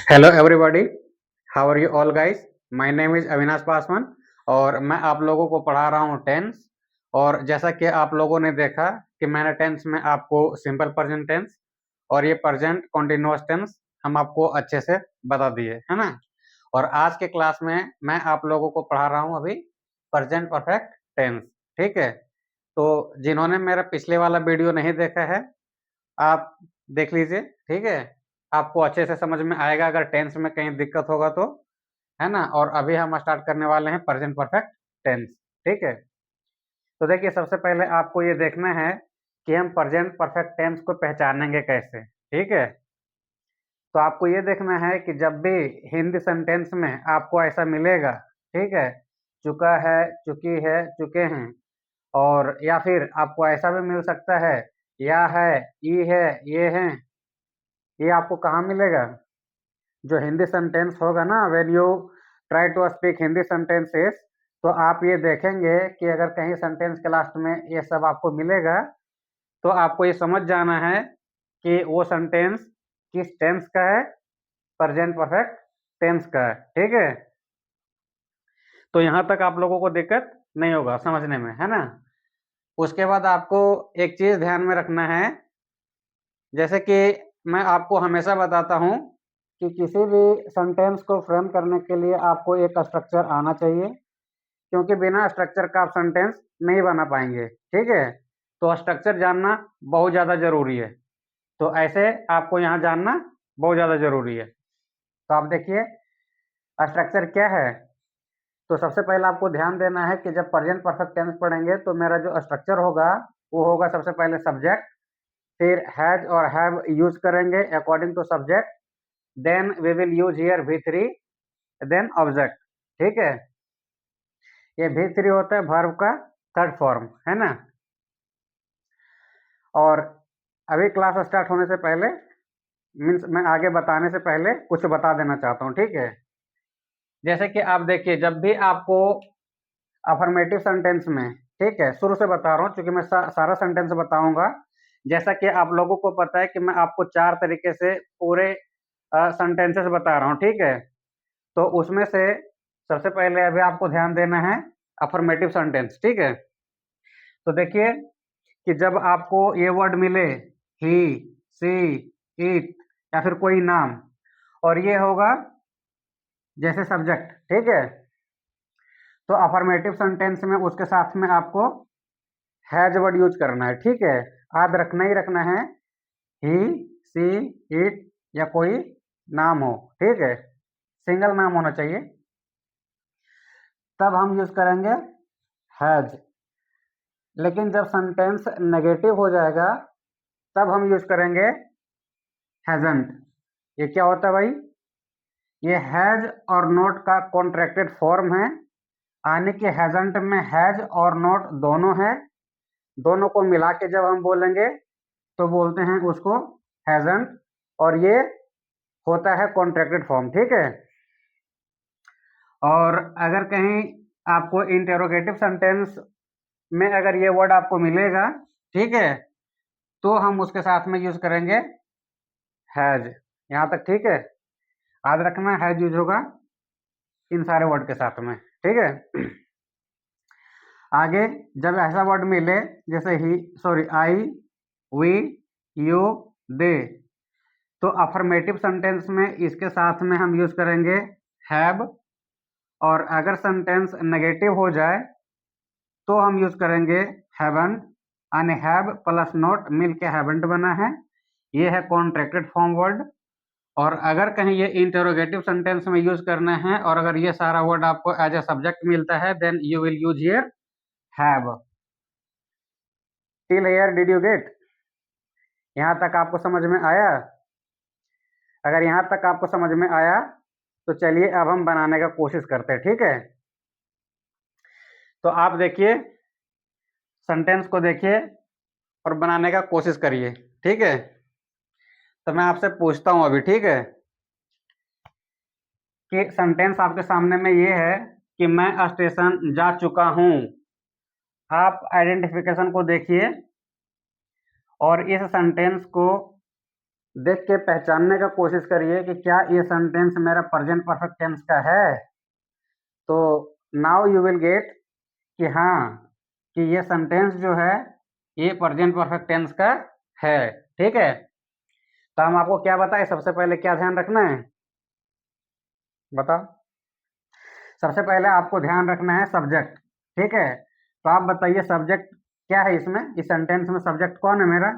Hello everybody, how are you all guys. My name is Avinash Paswan और मैं आप लोगों को पढ़ा रहा हूँ टेंस। और जैसा कि आप लोगों ने देखा कि मैंने टेंस में आपको सिंपल प्रेजेंट टेंस और ये प्रेजेंट कॉन्टिन्यूअस टेंस हम आपको अच्छे से बता दिए, है ना। और आज के क्लास में मैं आप लोगों को पढ़ा रहा हूँ अभी प्रेजेंट परफेक्ट टेंस। ठीक है, तो जिन्होंने मेरा पिछले वाला वीडियो नहीं देखा है आप देख लीजिए। ठीक है, आपको अच्छे से समझ में आएगा अगर टेंस में कहीं दिक्कत होगा तो, है ना। और अभी हम स्टार्ट करने वाले हैं प्रेजेंट परफेक्ट टेंस। ठीक है, तो देखिए सबसे पहले आपको ये देखना है कि हम प्रेजेंट परफेक्ट टेंस को पहचानेंगे कैसे। ठीक है, तो आपको ये देखना है कि जब भी हिंदी सेंटेंस में आपको ऐसा मिलेगा, ठीक है, चुका है, चुकी है, चुके हैं, और या फिर आपको ऐसा भी मिल सकता है या है, ई है, ये हैं, ये आपको कहाँ मिलेगा? जो हिंदी सेंटेंस होगा ना, when you try to speak Hindi sentences, तो आप ये देखेंगे कि अगर कहीं सेंटेंस के लास्ट में ये सब आपको मिलेगा तो आपको ये समझ जाना है कि वो सेंटेंस किस टेंस का है, प्रेजेंट परफेक्ट टेंस का है। ठीक है, तो यहाँ तक आप लोगों को दिक्कत नहीं होगा समझने में, है ना। उसके बाद आपको एक चीज ध्यान में रखना है, जैसे कि मैं आपको हमेशा बताता हूँ कि किसी भी सेंटेंस को फ्रेम करने के लिए आपको एक स्ट्रक्चर आना चाहिए, क्योंकि बिना स्ट्रक्चर का आप सेंटेंस नहीं बना पाएंगे। ठीक है, तो स्ट्रक्चर जानना बहुत ज़्यादा ज़रूरी है। तो ऐसे आपको यहाँ जानना बहुत ज़्यादा ज़रूरी है। तो आप देखिए स्ट्रक्चर क्या है। तो सबसे पहले आपको ध्यान देना है कि जब प्रेजेंट परफेक्ट टेंस पढ़ेंगे तो मेरा जो स्ट्रक्चर होगा वो होगा सबसे पहले सब्जेक्ट, फिर हैज और हैव यूज करेंगे according to subject, then we will use here V3, then object. ठीक है, ये V3 होता है वर्ब का थर्ड फॉर्म, है ना। और अभी क्लास स्टार्ट होने से पहले, मीन्स मैं आगे बताने से पहले कुछ बता देना चाहता हूँ। ठीक है, जैसे कि आप देखिए जब भी आपको अफर्मेटिव सेंटेंस में, ठीक है, शुरू से बता रहा हूँ क्योंकि मैं सारा सेंटेंस बताऊंगा। जैसा कि आप लोगों को पता है कि मैं आपको 4 तरीके से पूरे सेंटेंसेस बता रहा हूँ। ठीक है, तो उसमें से सबसे पहले अभी आपको ध्यान देना है अफर्मेटिव सेंटेंस। ठीक है, तो देखिए कि जब आपको ये वर्ड मिले ही, सी, इट या फिर कोई नाम, और ये होगा जैसे सब्जेक्ट, ठीक है, तो अफर्मेटिव सेंटेंस में उसके साथ में आपको हैज वर्ड यूज करना है। ठीक है, याद रखना ही रखना है, ही, सी, इट या कोई नाम हो। ठीक है, सिंगल नाम होना चाहिए, तब हम यूज करेंगे हैज। लेकिन जब सेंटेंस नेगेटिव हो जाएगा तब हम यूज करेंगे हैजंट। ये क्या होता है भाई? ये हैज और नॉट का कॉन्ट्रैक्टेड फॉर्म है, यानी कि हैजंट में हैज और नॉट दोनों है, दोनों को मिला के जब हम बोलेंगे तो बोलते हैं उसको हैजंट, और ये होता है कॉन्ट्रैक्टेड फॉर्म। ठीक है, और अगर कहीं आपको इंटेरोगेटिव सेंटेंस में अगर ये वर्ड आपको मिलेगा, ठीक है, तो हम उसके साथ में यूज करेंगे हैज। यहाँ तक ठीक है, याद रखना हैज यूज होगा इन सारे वर्ड के साथ में। ठीक है, आगे जब ऐसा वर्ड मिले जैसे ही, सॉरी, आई, वी, यू, दे, तो अफर्मेटिव सेंटेंस में इसके साथ में हम यूज करेंगे हैव, और अगर सेंटेंस नेगेटिव हो जाए तो हम यूज करेंगे हैवंट, यानी हैव प्लस नॉट मिल के हैवंट बना है, ये है कॉन्ट्रैक्टेड फॉर्म वर्ड। और अगर कहीं ये इंटरोगेटिव सेंटेंस में यूज करना है और अगर ये सारा वर्ड आपको एज ए सब्जेक्ट मिलता है, then you will use here have. Till here did you get? यहाँ तक आपको समझ में आया? अगर यहाँ तक आपको समझ में आया तो चलिए अब हम बनाने का कोशिश करते हैं। ठीक है, तो आप देखिए सेंटेंस को देखिए और बनाने का कोशिश करिए। ठीक है, तो मैं आपसे पूछता हूं अभी, ठीक है, कि सेंटेंस आपके सामने में ये है कि मैं स्टेशन जा चुका हूं। आप आइडेंटिफिकेशन को देखिए और इस सेंटेंस को देख के पहचानने का कोशिश करिए कि क्या ये सेंटेंस मेरा प्रेजेंट परफेक्ट टेंस का है। तो नाउ यू विल गेट कि हाँ, कि ये सेंटेंस जो है ये प्रेजेंट परफेक्ट टेंस का है। ठीक है, तो हम आपको क्या बताएं, सबसे पहले क्या ध्यान रखना है बताओ। सबसे पहले आपको ध्यान रखना है सब्जेक्ट। ठीक है, तो आप बताइए सब्जेक्ट क्या है इसमें, इस सेंटेंस में सब्जेक्ट कौन है मेरा,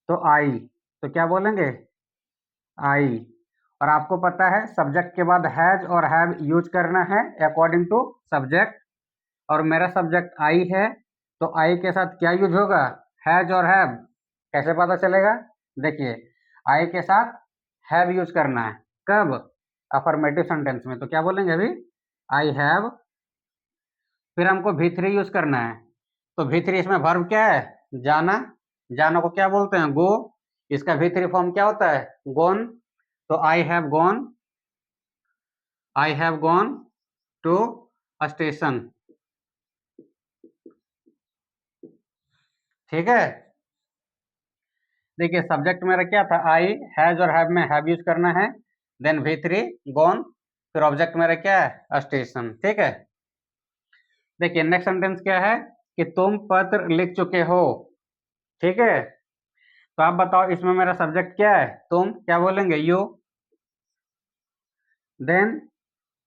तो आई। तो क्या बोलेंगे, आई। और आपको पता है सब्जेक्ट के बाद हैज और हैव यूज करना है अकॉर्डिंग टू सब्जेक्ट। और मेरा सब्जेक्ट आई है, तो आई के साथ क्या यूज होगा, हैज और हैव। कैसे पता चलेगा, देखिए आई के साथ हैव यूज करना है। कब, अफर्मेटिव सेंटेंस में। तो क्या बोलेंगे अभी, आई हैव। फिर हमको V3 यूज करना है। तो V3 इसमें वर्ब क्या है, जाना। जाना को क्या बोलते हैं, गो। इसका V3 फॉर्म क्या होता है, गोन। तो I have gone to station. ठीक है, देखिए सब्जेक्ट मेरा क्या था, आई। हैज और हैव में हैव यूज करना है, देन V3 गॉन, फिर ऑब्जेक्ट मेरा क्या है, स्टेशन। ठीक है, देखिए नेक्स्ट सेंटेंस क्या है कि तुम पत्र लिख चुके हो। ठीक है, तो आप बताओ इसमें मेरा सब्जेक्ट क्या है, तुम। क्या बोलेंगे, यू। देन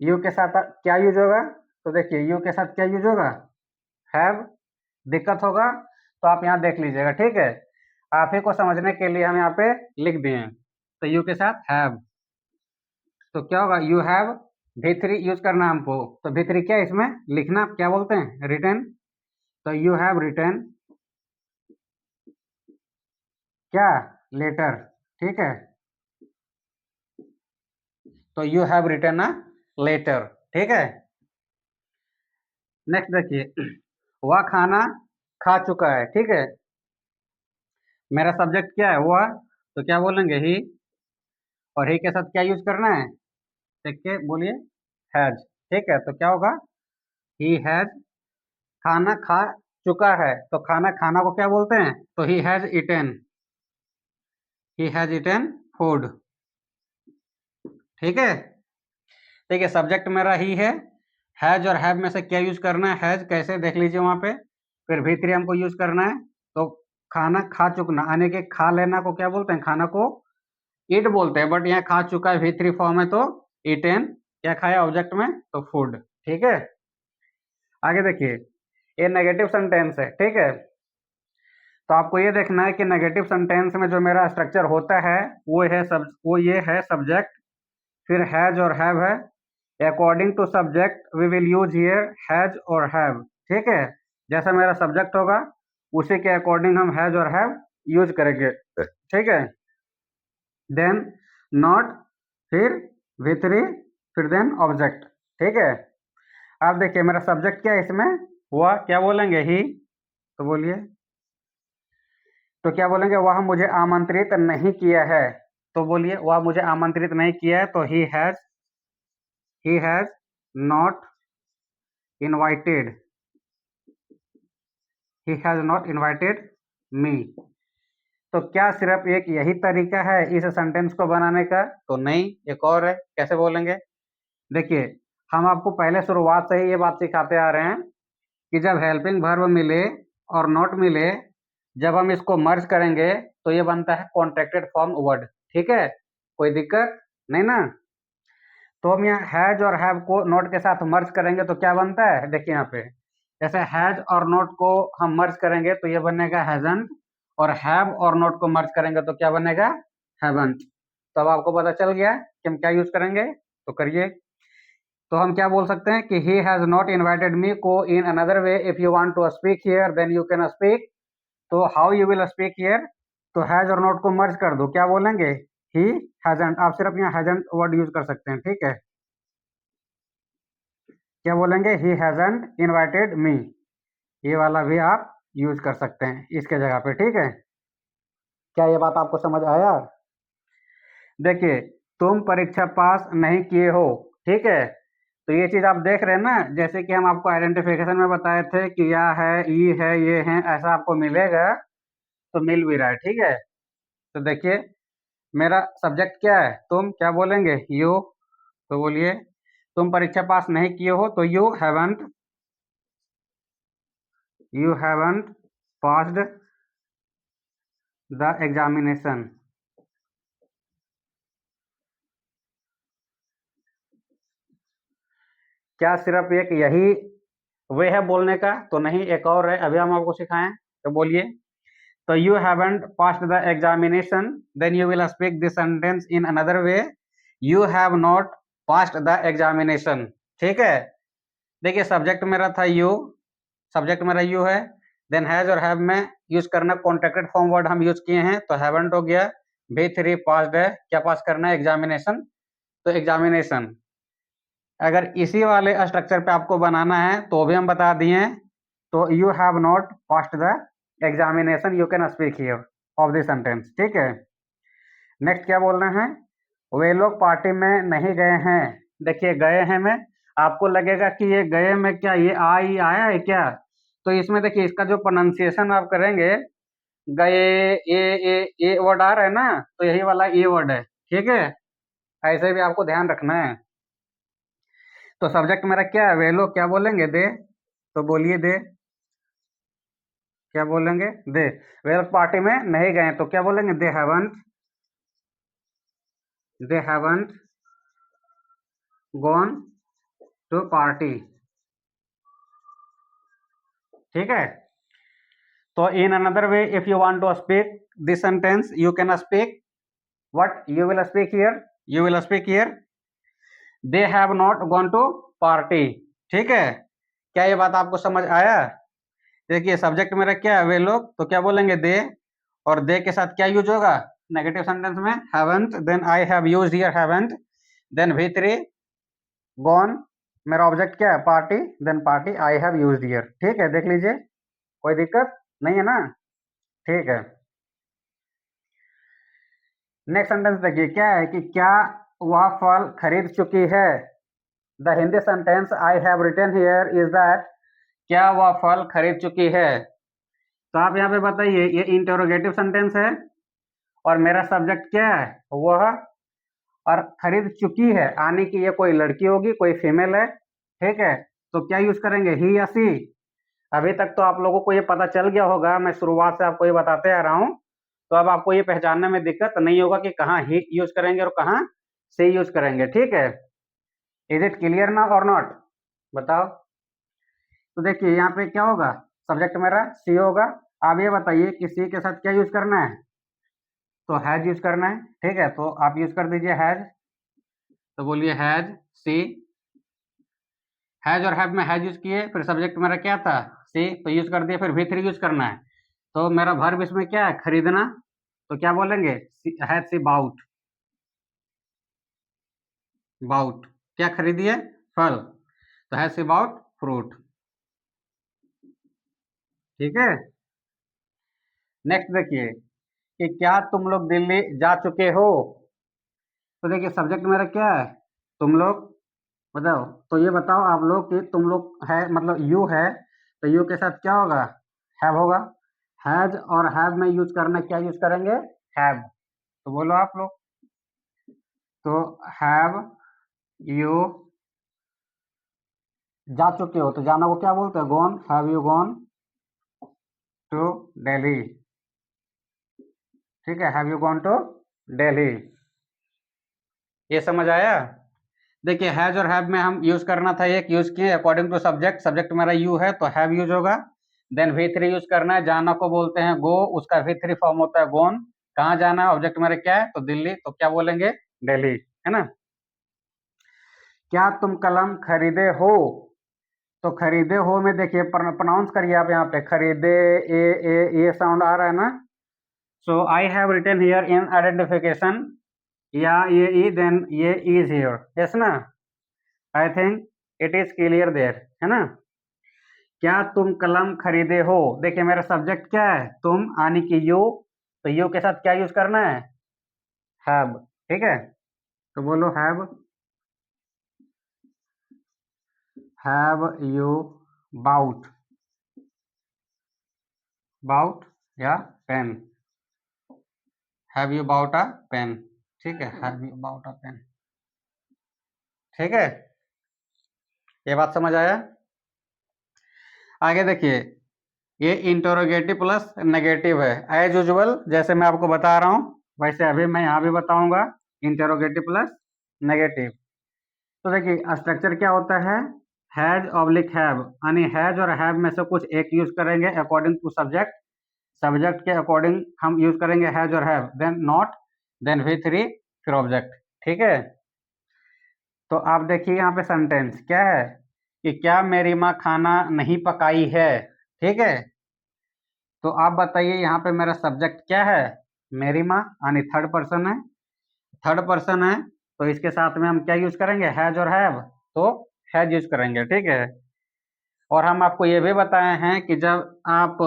यू के साथ क्या यूज होगा, तो देखिए यू के साथ क्या यूज होगा, हैव। दिक्कत होगा तो आप यहाँ देख लीजिएगा। ठीक है, आप ही को समझने के लिए हम यहाँ पे लिख दिए हैं। तो यू के साथ हैव, तो क्या होगा, यू हैव V3 यूज करना है हमको। तो V3 क्या है इसमें, लिखना। क्या बोलते हैं, रिटन। तो यू हैव रिटन क्या, लेटर। ठीक है, तो you have written a letter. ठीक है, नेक्स्ट देखिए वह खाना खा चुका है। ठीक है, मेरा सब्जेक्ट क्या है, वह। तो क्या बोलेंगे, ही। और ही के साथ क्या यूज करना है, देख के बोलिए, हैज। ठीक है, तो क्या होगा, ही हैज खाना खा चुका है। तो खाना खाना को क्या बोलते हैं, तो ही हैज इटन फूड। ठीक है, देखिए सब्जेक्ट मेरा ही है। हैज और हैव में से क्या यूज करना है, हैज कैसे देख लीजिए वहां पे। फिर V3 हमको यूज करना है। तो खाना खा चुकना, आने के खा लेना को क्या बोलते हैं, खाना को ईट बोलते हैं, बट यहाँ खा चुका है V3 फॉर्म है, तो ईटेन। क्या खाया ऑब्जेक्ट में, तो फूड। ठीक है, आगे देखिए ये नेगेटिव सेंटेंस है। ठीक है, तो आपको ये देखना है कि नेगेटिव सेंटेंस में जो मेरा स्ट्रक्चर होता है वो ये है सब्जेक्ट, फिर हैज और हैव है। According to subject we will use here has और हैव। ठीक है, जैसा मेरा सब्जेक्ट होगा उसी के अकॉर्डिंग हम हैज और हैव यूज करेंगे। ठीक है, देन नॉट, फिर V3, फिर देन ऑब्जेक्ट। ठीक है, अब देखिए मेरा सब्जेक्ट क्या है इसमें, वह। क्या बोलेंगे, ही। तो बोलिए, तो क्या बोलेंगे, वह मुझे आमंत्रित नहीं किया है। तो बोलिए, वह मुझे आमंत्रित नहीं किया है, तो ही has not invited, he has not invited मी। तो क्या सिर्फ एक यही तरीका है इस सेंटेंस को बनाने का, तो नहीं, एक और है। कैसे बोलेंगे, देखिए हम आपको पहले शुरुआत से ही ये बात सिखाते आ रहे हैं कि जब हेल्पिंग वर्ब मिले और नॉट मिले, जब हम इसको मर्ज करेंगे तो ये बनता है कॉन्ट्रैक्टेड फॉर्म वर्ड। ठीक है, कोई दिक्कत नहीं ना। तो हम यहाँ हैज और हैव को नॉट के साथ मर्ज करेंगे तो क्या बनता है, देखिए यहाँ पे जैसे हैज और नॉट को हम मर्ज करेंगे तो ये बनेगा हैजंट, और हैव और नॉट को मर्ज करेंगे तो क्या बनेगा, हैवंट। तो अब आपको पता चल गया कि हम क्या यूज करेंगे, तो करिए। तो हम क्या बोल सकते हैं कि he has not invited me को in another way, if you want to speak here then you can speak. तो how you will speak here, तो हैज और नॉट को मर्ज कर दो, क्या बोलेंगे, ही हैजंट। आप सिर्फ यहाँ हैजंट वर्ड यूज कर सकते हैं। ठीक है, क्या बोलेंगे, ही हैजंट इनवाइटेड मी। ये वाला भी आप यूज कर सकते हैं इसके जगह पे। ठीक है, क्या ये बात आपको समझ आया। देखिए तुम परीक्षा पास नहीं किए हो। ठीक है, तो ये चीज आप देख रहे हैं ना, जैसे कि हम आपको आइडेंटिफिकेशन में बताए थे कि या है, ई है, ये है, ऐसा आपको मिलेगा। तो मिल भी रहा है। ठीक है, तो देखिए मेरा सब्जेक्ट क्या है, तुम क्या बोलेंगे, यू। तो बोलिए तुम परीक्षा पास नहीं किए हो, तो you haven't passed the examination. क्या सिर्फ एक यही वे है बोलने का, तो नहीं, एक और है, अभी हम आपको सिखाएं। तो बोलिए, तो you haven't passed the examination, then you will speak this sentence in another way, you have not passed the examination. ठीक है। देखिए सब्जेक्ट मेरा था यू, सब्जेक्ट मेरा यू है, देन हैज और हैव में यूज करना कॉन्ट्रैक्टेड फॉर्म वर्ड हम यूज किए हैं, तो हैवंट हो गया, V3 पास्ड है, क्या पास करना है, एग्जामिनेशन, तो एग्जामिनेशन। अगर इसी वाले स्ट्रक्चर पे आपको बनाना है तो भी हम बता दिए, तो you have not passed the examination, you can speak here of this sentence. ठीक है। नेक्स्ट क्या बोलना है, वे लोग पार्टी में नहीं गए हैं। देखिए गए हैं में आपको लगेगा कि ये गए में क्या ये आई आया है क्या, तो इसमें देखिए इसका जो प्रोनाउंसिएशन आप करेंगे, गए, ए वर्ड आ रहा है ना, तो यही वाला ए वर्ड है। ठीक है, ऐसे भी आपको ध्यान रखना है। तो सब्जेक्ट मेरा क्या है, वे लोग क्या बोलेंगे, दे। तो बोलिए दे, क्या बोलेंगे, दे। वे लोग पार्टी में नहीं गए, तो क्या बोलेंगे, they haven't gone to party. ठीक है। तो in another way if you want to speak this sentence, you can speak what, you will speak here they have not gone to party. ठीक है। क्या ये बात आपको समझ आया। देखिए सब्जेक्ट मेरा क्या है, वे लोग, तो क्या बोलेंगे, दे, और दे के साथ क्या यूज होगा, नेगेटिव सेंटेंस में haven't, then I have used here haven't, then V3 gone, मेरा ऑब्जेक्ट क्या है, party, then party I have used here. ठीक है, देख लीजिए, कोई दिक्कत नहीं है ना। ठीक है। नेक्स्ट सेंटेंस देखिए, क्या है कि क्या वह फल खरीद चुकी है। The Hindi sentence I have written here is that, क्या वह फल खरीद चुकी है। तो आप यहाँ पे बताइए, ये इंटरोगेटिव सेंटेंस है और मेरा सब्जेक्ट क्या है, वह, और खरीद चुकी है, आने की ये कोई लड़की होगी, कोई फीमेल है। ठीक है। तो क्या यूज करेंगे, ही या सी। अभी तक तो आप लोगों को ये पता चल गया होगा, मैं शुरुआत से आपको ये बताते आ रहा हूँ, तो अब आपको ये पहचानने में दिक्कत नहीं होगा कि कहाँ ही यूज करेंगे और कहाँ सी यूज करेंगे। ठीक है। इज इट क्लियर ना और नॉट, बताओ। तो देखिए यहाँ पे क्या होगा, सब्जेक्ट मेरा सी होगा। आप ये बताइए कि सी के साथ क्या यूज करना है, तो हैज यूज करना है। ठीक है, तो आप यूज कर दीजिए हैज। तो बोलिए हैज सी, हैज और हैव में हैज यूज किए, फिर सब्जेक्ट मेरा क्या था, सी, तो यूज कर दिए, फिर V3 यूज करना है। तो मेरा वर्ब इसमें क्या है, खरीदना, तो क्या बोलेंगे, हैज सी बाउट, बाउट, क्या खरीदिए, फल, तो हैज सी बाउट फ्रूट। ठीक है। नेक्स्ट देखिए कि क्या तुम लोग दिल्ली जा चुके हो। तो देखिए सब्जेक्ट मेरा क्या है, तुम लोग, बताओ। तो ये बताओ आप लोग कि तुम लोग है, मतलब यू है, तो यू के साथ क्या होगा, हैव होगा। हैज और हैव में यूज करना, क्या यूज करेंगे, हैव। तो बोलो आप लोग, तो हैव यू जा चुके हो, तो जाना को क्या बोलते हैं, gone, have you gone to Delhi. ठीक है, have you gone to Delhi. ये समझ आया। देखिए हैज और हैव में हम यूज करना था, एक यूज किए अकॉर्डिंग टू सब्जेक्ट, सब्जेक्ट मेरा यू है, तो हैव यूज होगा। देन V3 यूज करना है, जाना को बोलते हैं गो, उसका V3 फॉर्म होता है गोन। कहाँ जाना है, ऑब्जेक्ट मेरा क्या है, तो दिल्ली, तो क्या बोलेंगे, दिल्ली, है ना। क्या तुम कलम खरीदे हो। तो खरीदे हो में देखिए प्रोनाउंस करिए आप, यहाँ पे खरीदे, ये साउंड आ रहा है ना। So I have written here in identification, या ये ई, देन ये इज हियर, यस ना। I think it is clear there, है ना। क्या तुम कलम खरीदे हो, देखिए मेरा सब्जेक्ट क्या है, तुम, आने की यू, तो यू के साथ क्या यूज करना है, हैव। ठीक है, तो बोलो हैव यू बाउट, बाउट या pen, have you bought a pen, ठीक है, have you bought a pen, ठीक है, ये बात समझ आया। आगे देखिए, ये इंटरोगेटिव प्लस नेगेटिव है, एज यूजुअल जैसे मैं आपको बता रहा हूं वैसे अभी मैं यहाँ भी बताऊंगा, इंटरोगेटिव प्लस नेगेटिव। तो देखिए स्ट्रक्चर क्या होता है, हैज ऑब्लिक हैव, यानी हैज और हैव में से कुछ एक यूज करेंगे अकॉर्डिंग टू सब्जेक्ट, सब्जेक्ट के अकॉर्डिंग हम यूज करेंगे हैज और have, then not, then V3, फिर ऑब्जेक्ट, ठीक है। तो आप देखिए यहाँ पे सेंटेंस क्या है कि क्या मेरी माँ खाना नहीं पकाई है, ठीक है। तो आप बताइए यहाँ पे मेरा सब्जेक्ट क्या है, मेरी माँ, यानी थर्ड पर्सन है, थर्ड पर्सन है, तो इसके साथ में हम क्या यूज करेंगे, हैज और हैव, तो हैज यूज करेंगे, ठीक है। और हम आपको ये भी बताए हैं कि जब आप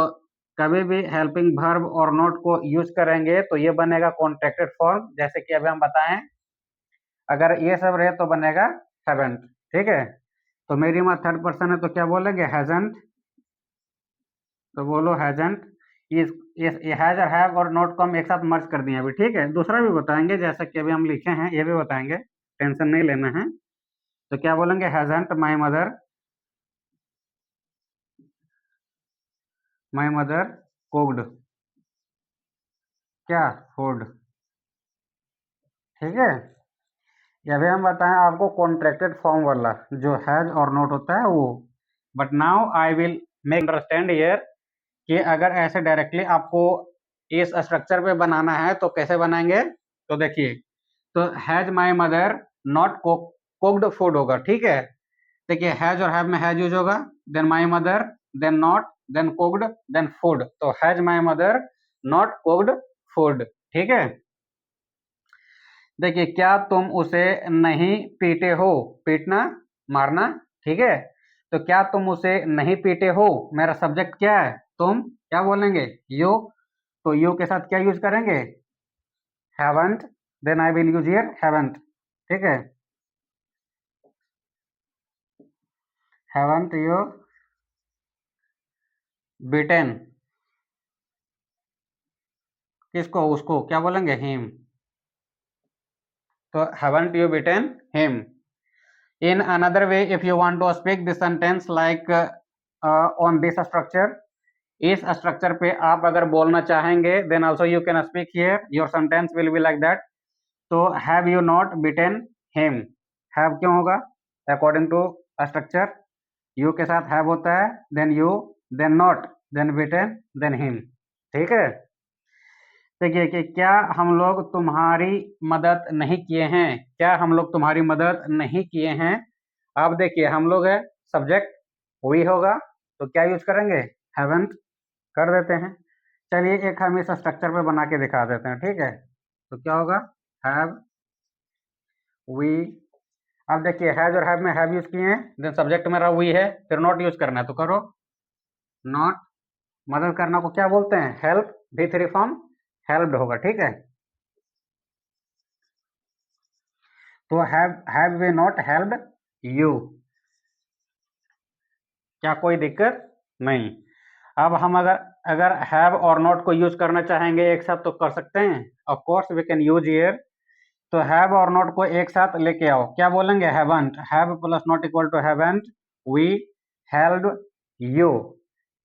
कभी भी हेल्पिंग वर्ब और नोट को यूज करेंगे तो ये बनेगा कॉन्ट्रैक्टेड फॉर्म, जैसे कि अभी हम बताएं, अगर ये सब रहे तो बनेगा हैवंट, ठीक है। तो मेरी माँ थर्ड पर्सन है तो क्या बोलेंगे, हैजंट, तो बोलो हैजंट। इस हैज और हैव और नोट को हम एक साथ मर्ज कर दिए अभी, ठीक है। दूसरा भी बताएंगे जैसा कि अभी हम लिखे हैं, ये भी बताएंगे, टेंशन नहीं लेना है। तो क्या बोलेंगे, हैजंट माई मदर कुक्ड, क्या, फूड, ठीक है। ये भी हम बताएं आपको कॉन्ट्रैक्टेड फॉर्म वाला जो हैज और नोट होता है वो। But now I will make understand here कि अगर ऐसे डायरेक्टली आपको इस स्ट्रक्चर पे बनाना है तो कैसे बनाएंगे। तो देखिए, तो has my mother not cooked food होगा, ठीक है। देखिए हैज और हैव में हैज यूज होगा, then my mother, then not, then cooked, then food, तो has my mother not cooked food, ठीक है। देखिए, क्या तुम उसे नहीं पीटे हो, पीटना, मारना, ठीक है। तो क्या तुम उसे नहीं पीटे हो, मेरा सब्जेक्ट क्या है, तुम, क्या बोलेंगे, यू, तो यू के साथ क्या यूज करेंगे, haven't, then I will use here haven't, ठीक है। हैवंट यू बीटेन, किसको, उसको क्या बोलेंगे, हिम, तो haven't you beaten him. In another way, if you want to speak this sentence like on this structure, इस स्ट्रक्चर पे आप अगर बोलना चाहेंगे then also you can speak here, your sentence will be like that। तो have you not beaten him, have क्यों होगा, according to structure, you के साथ have होता है, then you, then not, then beaten, then him, ठीक है। देखिए कि क्या हम लोग तुम्हारी मदद नहीं किए हैं, क्या हम लोग तुम्हारी मदद नहीं किए हैं। अब देखिए हम लोग है, सब्जेक्ट वी होगा, तो क्या यूज करेंगे, हैवंट कर देते हैं। चलिए एक हम इस स्ट्रक्चर पे बना के दिखा देते हैं, ठीक है। तो क्या होगा, हैव वी, अब देखिए हैज और हैव में हैव यूज किए हैं, देन सब्जेक्ट मेरा वी है, फिर नॉट यूज करना है तो करो नॉट, मदद करना को क्या बोलते हैं, हेल्प, V3 फॉर्म हेल्प्ड होगा, ठीक है। तो have we not helped you, क्या कोई दिक्कत नहीं। अब हम अगर अगर हैव और नॉट को यूज करना चाहेंगे एक साथ तो कर सकते हैं, of course we can use here. तो हैव और नॉट को एक साथ लेके आओ, क्या बोलेंगे, haven't, have plus not equal to haven't we helped you,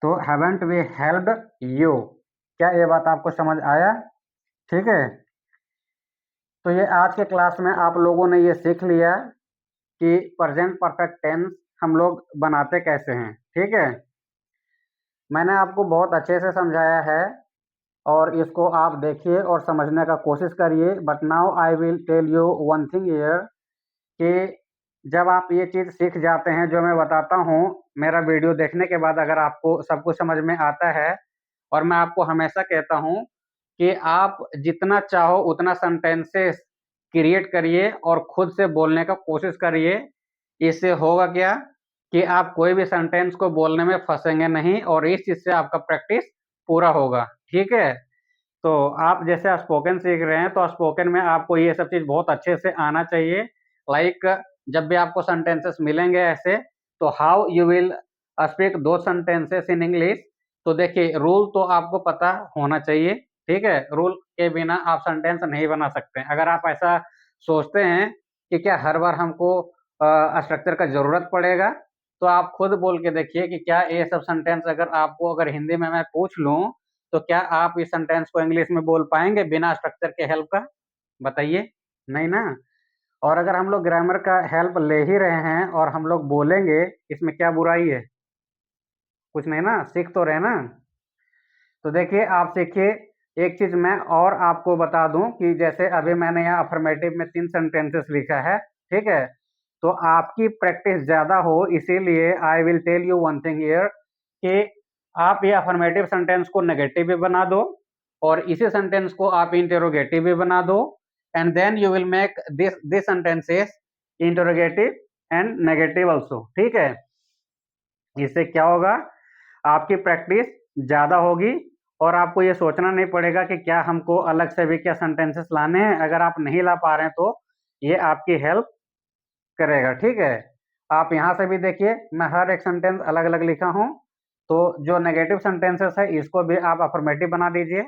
तो हैवंट वी हेल्प्ड यू। क्या ये बात आपको समझ आया, ठीक है। तो ये आज के क्लास में आप लोगों ने ये सीख लिया कि प्रेजेंट परफेक्ट टेंस हम लोग बनाते कैसे हैं, ठीक है। मैंने आपको बहुत अच्छे से समझाया है और इसको आप देखिए और समझने का कोशिश करिए। But now I will tell you one thing here कि जब आप ये चीज़ सीख जाते हैं जो मैं बताता हूँ, मेरा वीडियो देखने के बाद अगर आपको सब कुछ समझ में आता है, और मैं आपको हमेशा कहता हूँ कि आप जितना चाहो उतना सेंटेंसेस क्रिएट करिए और खुद से बोलने का कोशिश करिए। इससे होगा क्या कि आप कोई भी सेंटेंस को बोलने में फंसेंगे नहीं और इस चीज़ से आपका प्रैक्टिस पूरा होगा, ठीक है। तो आप जैसे स्पोकन सीख रहे हैं तो स्पोकन में आपको ये सब चीज़ बहुत अच्छे से आना चाहिए। लाइक जब भी आपको सेंटेंसेस मिलेंगे ऐसे, तो हाउ यू विल स्पीक दो सेंटेंसेस इन इंग्लिश, तो देखिए रूल तो आपको पता होना चाहिए, ठीक है, रूल के बिना आप सेंटेंस नहीं बना सकते। अगर आप ऐसा सोचते हैं कि क्या हर बार हमको स्ट्रक्चर का जरूरत पड़ेगा, तो आप खुद बोल के देखिए कि क्या ये सब सेंटेंस अगर हिंदी में मैं पूछ लूं, तो क्या आप इस सेंटेंस को इंग्लिश में बोल पाएंगे बिना स्ट्रक्चर के हेल्प का? बताइए, नहीं ना। और अगर हम लोग ग्रामर का हेल्प ले ही रहे हैं और हम लोग बोलेंगे, इसमें क्या बुराई है? कुछ नहीं ना, सीख तो रहे ना। तो देखिए, आप सीखिए। एक चीज मैं और आपको बता दूं कि जैसे अभी मैंने यहाँ अफर्मेटिव में 3 सेंटेंसेस लिखा है, ठीक है? तो आपकी प्रैक्टिस ज्यादा हो, इसीलिए I will tell you one thing here कि आप ये अफर्मेटिव सेंटेंस को नेगेटिव भी बना दो और इसी सेंटेंस को आप इंटरोगेटिव भी बना दो, and then you will make this sentences interrogative and negative also, ठीक है? इससे क्या होगा, आपकी प्रैक्टिस ज्यादा होगी और आपको ये सोचना नहीं पड़ेगा कि क्या हमको अलग से भी क्या सेंटेंसेस लाने हैं। अगर आप नहीं ला पा रहे हैं तो ये आपकी हेल्प करेगा, ठीक है? आप यहाँ से भी देखिए, मैं हर एक सेंटेंस अलग अलग लिखा हूँ। तो जो नेगेटिव सेंटेंसेस है इसको भी आप अफर्मेटिव बना दीजिए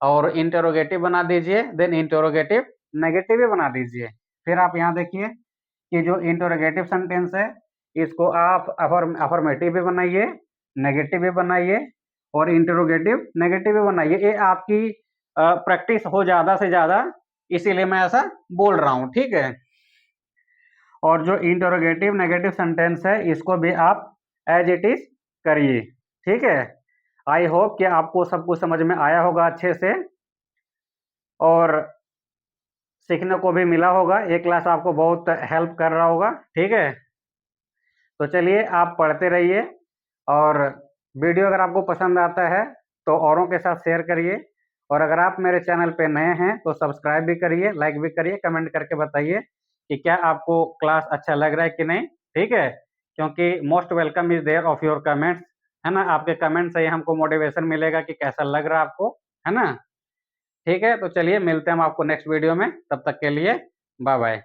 और इंटरोगेटिव बना दीजिए, देन इंटरोगेटिव नेगेटिव भी बना दीजिए। फिर आप यहाँ देखिए कि जो इंटरोगेटिव सेंटेंस है इसको आप अफर्मेटिव भी बनाइए, नेगेटिव भी बनाइए और इंटरोगेटिव नेगेटिव भी बनाइए। ये आपकी प्रैक्टिस हो ज्यादा से ज्यादा, इसीलिए मैं ऐसा बोल रहा हूँ, ठीक है? और जो इंटरोगेटिव नेगेटिव सेंटेंस है इसको भी आप एज इट इज करिए, ठीक है? आई होप कि आपको सब कुछ समझ में आया होगा अच्छे से और सीखने को भी मिला होगा। ये क्लास आपको बहुत हेल्प कर रहा होगा, ठीक है? तो चलिए, आप पढ़ते रहिए और वीडियो अगर आपको पसंद आता है तो औरों के साथ शेयर करिए और अगर आप मेरे चैनल पे नए हैं तो सब्सक्राइब भी करिए, लाइक भी करिए, कमेंट करके बताइए कि क्या आपको क्लास अच्छा लग रहा है कि नहीं, ठीक है? क्योंकि most welcome is there of your comments, है ना? आपके कमेंट से ही हमको मोटिवेशन मिलेगा कि कैसा लग रहा है आपको, है ना? ठीक है, तो चलिए मिलते हैं हम आपको नेक्स्ट वीडियो में, तब तक के लिए बाय बाय।